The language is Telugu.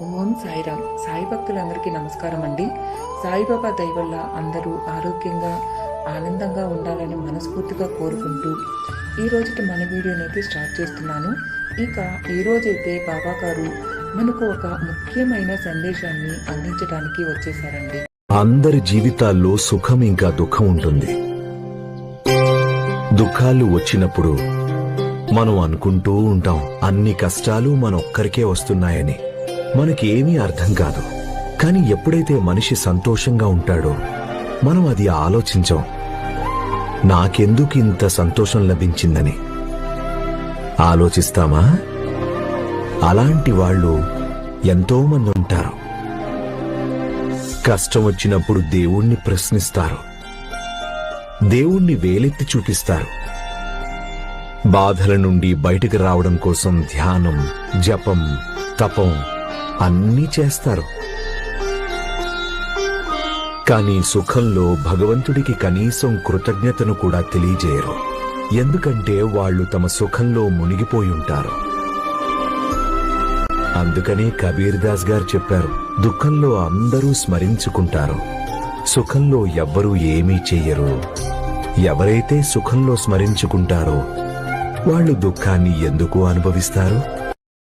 ఓం సాయిరామ్. సాయి భక్తులందరికీ నమస్కారం అండి. సాయిబాబా దయ వల్ల అందరూ ఆరోగ్యంగా ఆనందంగా ఉండాలని మనస్ఫూర్తిగా కోరుకుంటూ ఈ రోజుకి మన వీడియోనైతే స్టార్ట్ చేస్తున్నాను. ఇక ఈరోజైతే బాబా గారు మనకు ఒక ముఖ్యమైన సందేశాన్ని అందించడానికి వచ్చేసారండి. అందరి జీవితాల్లో సుఖం ఇంకా దుఃఖం ఉంటుంది. దుఃఖాలు వచ్చినప్పుడు మనం అనుకుంటూ ఉంటాం అన్ని కష్టాలు మనొక్కరికే వస్తున్నాయని. మనకి ఏమీ అర్థం కాదు. కానీ ఎప్పుడైతే మనిషి సంతోషంగా ఉంటాడో మనం అది ఆలోచించం, నాకెందుకు ఇంత సంతోషం లభించిందని ఆలోచిస్తామా? అలాంటి వాళ్ళు ఎంతో మంది ఉంటారు. కష్టం వచ్చినప్పుడు దేవుణ్ణి ప్రశ్నిస్తారు, దేవుణ్ణి వేలెత్తి చూపిస్తారు. బాధల నుండి బయటకు రావడం కోసం ధ్యానం, జపం, తపం అన్నీ చేస్తారు. కానీ సుఖంలో భగవంతుడికి కనీసం కృతజ్ఞతను కూడా తెలియజేయరు. ఎందుకంటే వాళ్ళు తమ సుఖంలో మునిగిపోయి ఉంటారు. అందుకనే కబీర్ దాస్ గారు చెప్పారు, దుఃఖంలో అందరూ స్మరించుకుంటారు, సుఖంలో ఎవ్వరూ ఏమీ చెయ్యరు. ఎవరైతే సుఖంలో స్మరించుకుంటారో వాళ్ళు దుఃఖాన్ని ఎందుకు అనుభవిస్తారు?